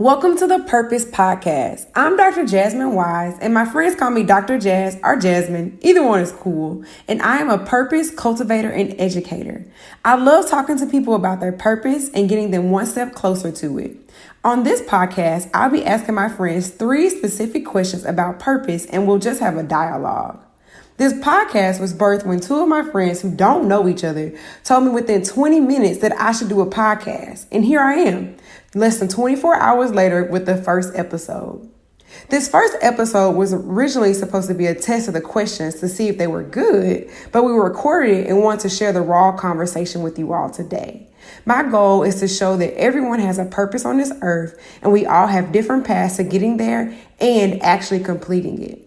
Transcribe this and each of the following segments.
Welcome to the Purpose Podcast. I'm Dr. Jasmine Wise, and my friends call me Dr. Jazz or Jasmine. Either one is cool. And I am a Purpose Cultivator and Educator. I love talking to people about their purpose and getting them one step closer to it. On this podcast, I'll be asking my friends 3 specific questions about purpose, and we'll just have a dialogue. This podcast was birthed when 2 of my friends who don't know each other told me within 20 minutes that I should do a podcast. And here I am, less than 24 hours later with the first episode. This first episode was originally supposed to be a test of the questions to see if they were good, but we recorded it and want to share the raw conversation with you all today. My goal is to show that everyone has a purpose on this earth and we all have different paths to getting there and actually completing it.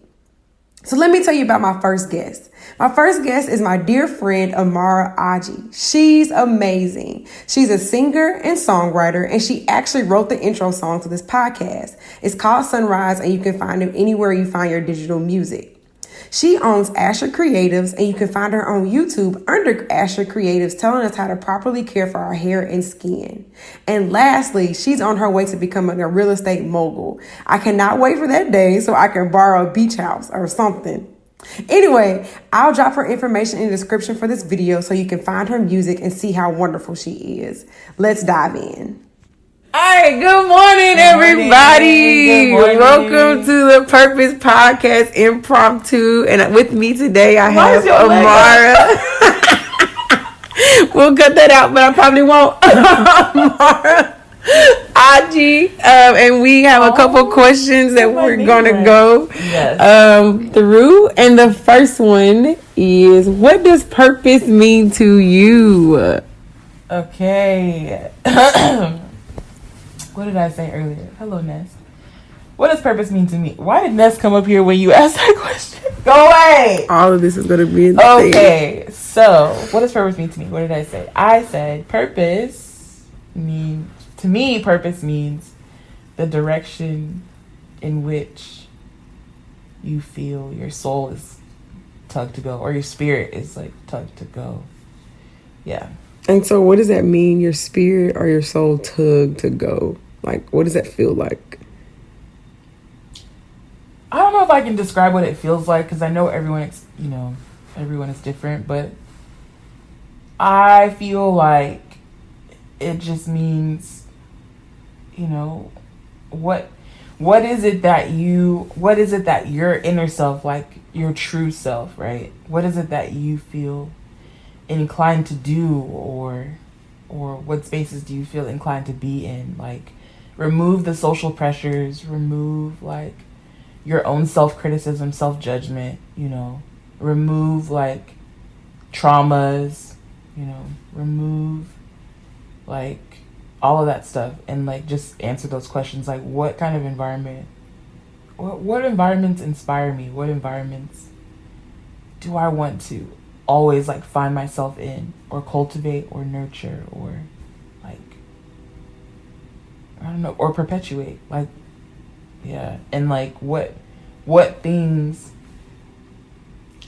So let me tell you about my first guest. My first guest is my dear friend, Amara Aji. She's amazing. She's a singer and songwriter, and she actually wrote the intro song to this podcast. It's called Sunrise, and you can find it anywhere you find your digital music. She owns Asher Creatives, and you can find her on YouTube under Asher Creatives, telling us how to properly care for our hair and skin. And lastly, she's on her way to becoming a real estate mogul. I cannot wait for that day so I can borrow a beach house or something. Anyway, I'll drop her information in the description for this video so you can find her music and see how wonderful she is. Let's dive in. All right, good morning, everybody. Good morning. Welcome to the Purpose Podcast Impromptu. And with me today, I have Amara. We'll cut that out, but I probably won't. Amara Aji. And we have a couple questions that we're going to go through. And the first one is, what does purpose mean to you? Okay. What did I say earlier? Hello, Nest. What does purpose mean to me? Why did Nest come up here when you asked that question? Go away! All of this is going to be in the Okay, thing. So what does purpose mean to me? What did I say? I said purpose means the direction in which you feel your soul is tugged to go, or your spirit is like tugged to go. Yeah. And so what does that mean, your spirit or your soul tugged to go? Like, what does that feel like? I don't know if I can describe what it feels like, because I know everyone is different, but I feel like it just means, what is it that your inner self, like your true self, right? What is it that you feel inclined to do, or what spaces do you feel inclined to be in? Like, remove the social pressures, remove like your own self-criticism, self-judgment, remove like traumas, remove like all of that stuff, and like just answer those questions. Like, what kind of environment, what environments inspire me? What environments do I want to always like find myself in, or cultivate, or nurture, or like, I don't know, or perpetuate, like, yeah. And like what things,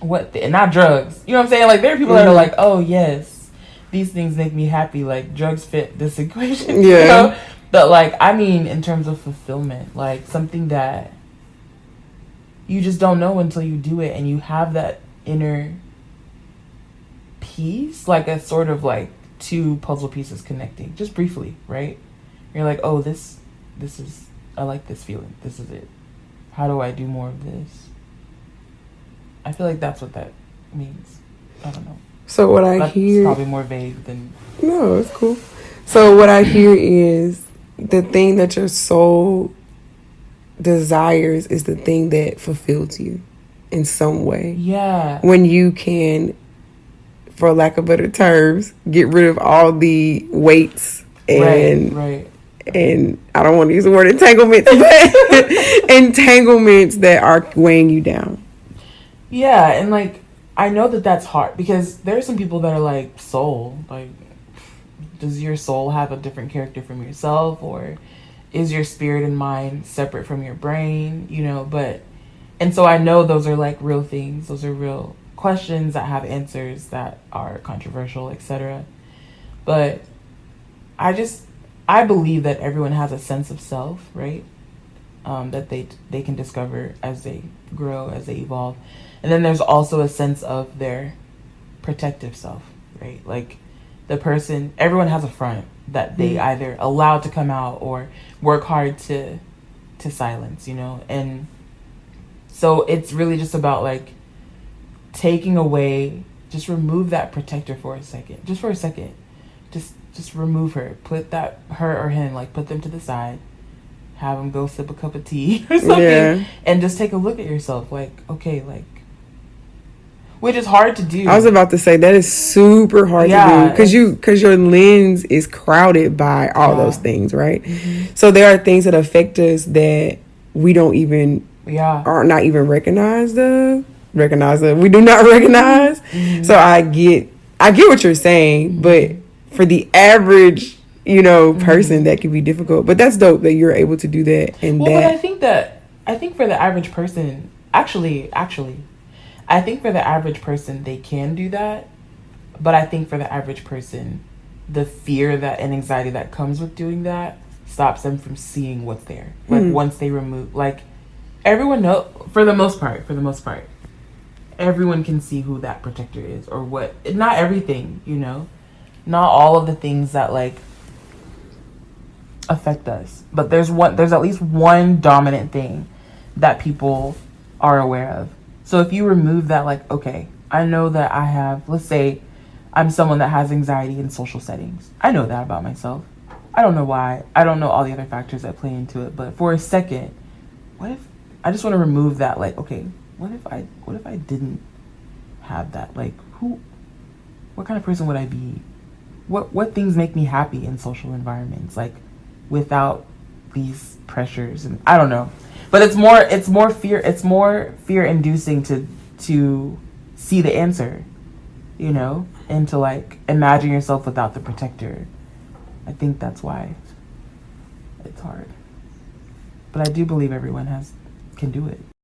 and not drugs, you know what I'm saying? Like, there are people that are like, oh yes, these things make me happy, like drugs fit this equation. Yeah. But like, I mean, in terms of fulfillment, like something that you just don't know until you do it, and you have that inner piece, like a sort of like 2 puzzle pieces connecting just briefly, right? You're like, oh, this is, I like this feeling, this is it, how do I do more of this? I feel like that's what that means. I don't know. So what I that's hear, probably more vague than, no, it's cool. So what I hear is the thing that your soul desires is the thing that fulfills you in some way. Yeah. When you can, for lack of better terms, get rid of all the weights and right. And I don't want to use the word entanglements, but entanglements that are weighing you down. Yeah, and like, I know that that's hard, because there are some people that are like, soul, like, does your soul have a different character from yourself, or is your spirit and mind separate from your brain, but, and so I know those are like real things, those are real questions that have answers that are controversial, etc. But I just I believe that everyone has a sense of self, right? That they can discover as they grow, as they evolve. And then there's also a sense of their protective self, right? Like the person, everyone has a front that they either allow to come out or work hard to silence, you know? And so it's really just about like taking away, just remove that protector for a second. Just for a second. Just remove her. Put that, her or him, like put them to the side. Have them go sip a cup of tea or something. Yeah. And just take a look at yourself. Like, okay, like, which is hard to do. I was about to say that is super hard to do because your lens is crowded by all those things, right? Mm-hmm. So there are things that affect us that we don't even are not even recognized of. We do not recognize. Mm-hmm. So I get what you're saying, but for the average, you know, person, that can be difficult. But that's dope that you're able to do that. And but I think for the average person, actually. I think for the average person, they can do that. But I think for the average person, the fear that and anxiety that comes with doing that stops them from seeing what's there. Like once they remove, like everyone know for the most part, everyone can see who that protector is or what. Not everything, you know, not all of the things that like affect us. But there's at least one dominant thing that people are aware of. So if you remove that, like, okay, I know that I have, let's say I'm someone that has anxiety in social settings. I know that about myself. I don't know why. I don't know all the other factors that play into it. But for a second, what if I just want to remove that? Like, okay, what if I didn't have that? Like, what kind of person would I be? What things make me happy in social environments? Like, without these pressures, and I don't know. But it's more fear inducing to see the answer, you know, and to like imagine yourself without the protector. I think that's why it's hard. But I do believe everyone can do it.